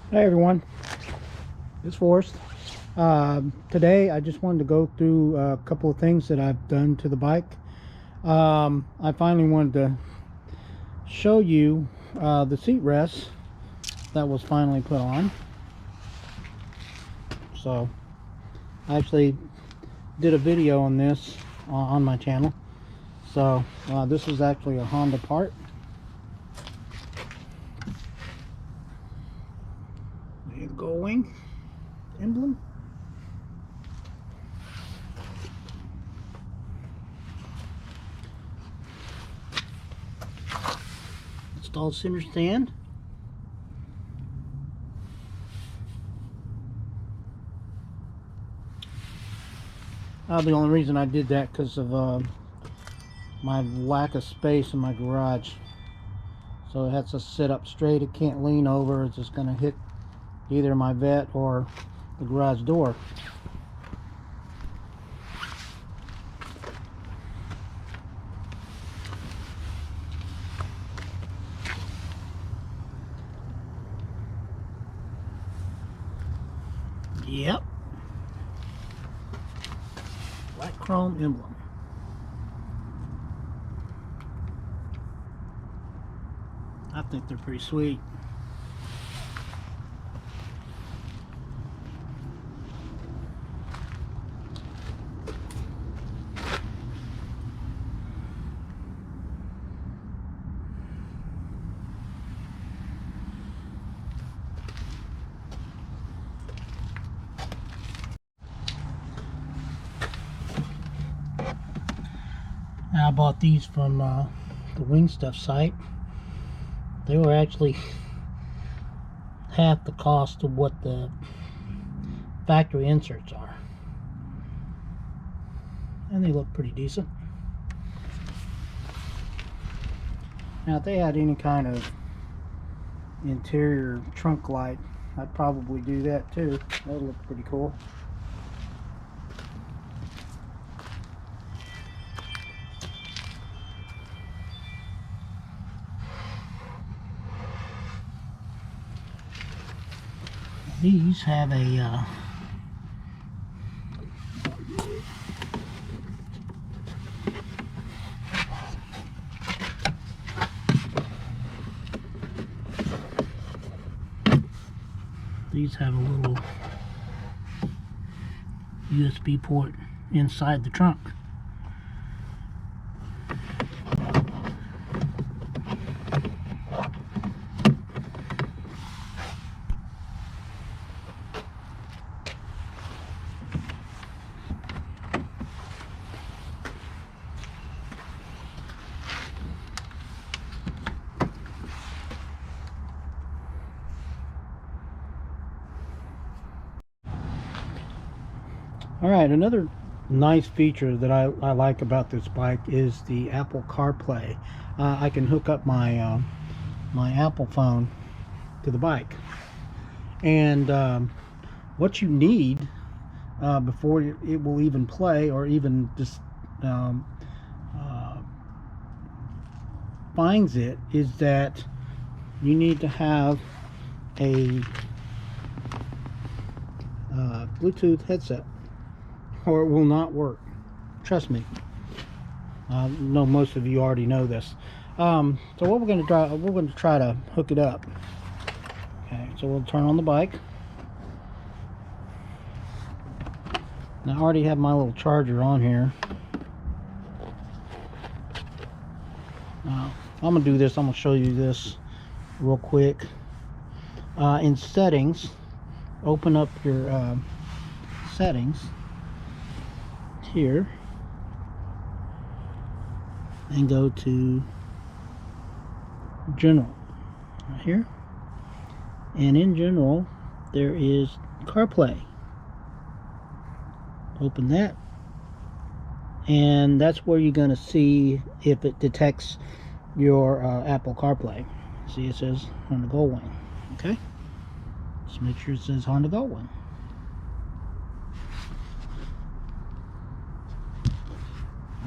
Hey everyone, it's Forrest. Today I just wanted to go through a couple of things that I've done to the bike. I finally wanted to show you the seat rest that was finally put on. So I actually did a video on this on my channel. So this is actually a Honda part. The Goldwing emblem. Install center stand. The only reason I did that because of my lack of space in my garage. So it has to sit up straight. It can't lean over. It's just going to hit either my vet or the garage door. Yep. Black chrome emblem. I think they're pretty sweet. I bought these from the Wing Stuff site. They were actually half the cost of what the factory inserts are. And they look pretty decent. Now if they had any kind of interior trunk light, I'd probably do that too. That would look pretty cool. These have a little USB port inside the trunk. Alright, another nice feature that I like about this bike is the Apple CarPlay. I can hook up my my Apple phone to the bike, and what you need before it will even play or even just finds it is that you need to have a Bluetooth headset, or it will not work. Trust me. I know most of you already know this. So what we're going to try to hook it up. Okay, so we'll turn on the bike. Now I already have my little charger on here. Now I'm going to do this. I'm going to show you this real quick. In settings, open up your settings here and go to general right here, and in general there is CarPlay. Open that, and that's where you're going to see if it detects your Apple CarPlay. See, it says Honda Goldwing. Okay, just make sure it says Honda Goldwing.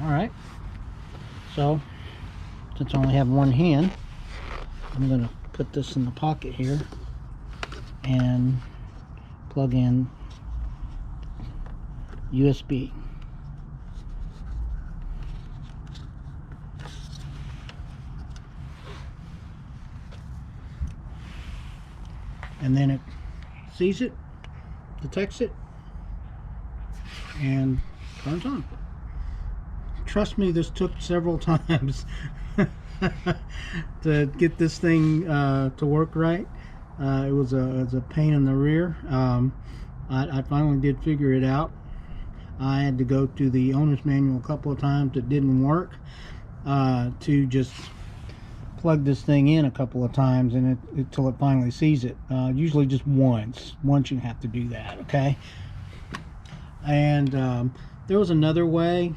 Alright, so since I only have one hand, I'm going to put this in the pocket here and plug in USB. And then it sees it, detects it, and turns on. Trust me, this took several times to get this thing to work right. It was a pain in the rear. I finally did figure it out. I had to go to the owner's manual a couple of times. It didn't work. To just plug this thing in a couple of times and until it finally sees it. Usually just once you have to do that, okay? And there was another way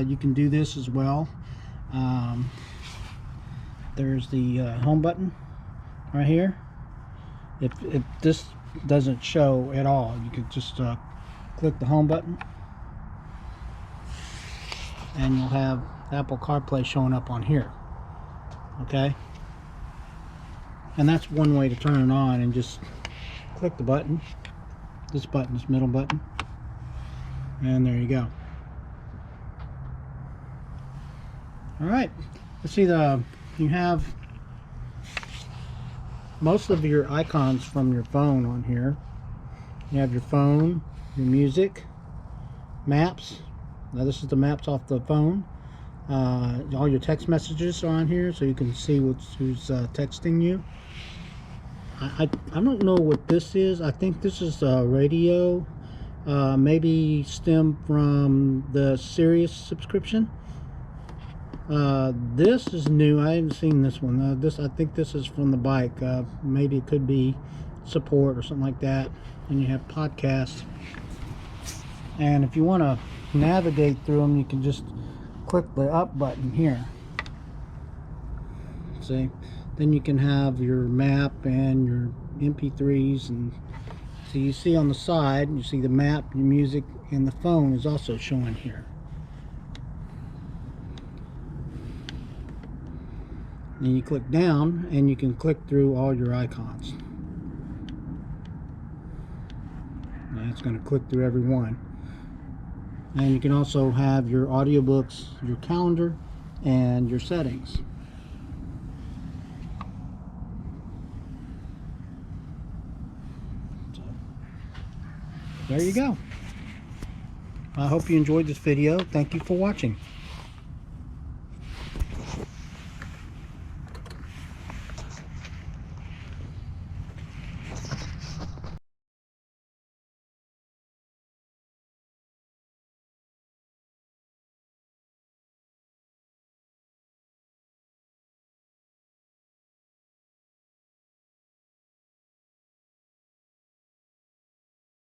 you can do this as well. There's the home button right here. If this doesn't show at all, you could just click the home button and you'll have Apple CarPlay showing up on here. Okay, and that's one way to turn it on, and just click the button, this middle button, and there you go. All right, let's see, you have most of your icons from your phone on here. You have your phone, your music, maps. Now this is the maps off the phone. All your text messages are on here, so you can see who's texting you. I don't know what this is. I think this is radio, maybe stemmed from the Sirius subscription. This is new. I haven't seen this one. I think this is from the bike. Maybe it could be support or something like that. And you have podcasts. And if you want to navigate through them, you can just click the up button here. See, then you can have your map and your MP3s, and so you see on the side, you see the map, your music, and the phone is also showing here. Then you click down and you can click through all your icons. Now it's going to click through every one. And you can also have your audiobooks, your calendar, and your settings. So, there you go. I hope you enjoyed this video. Thank you for watching.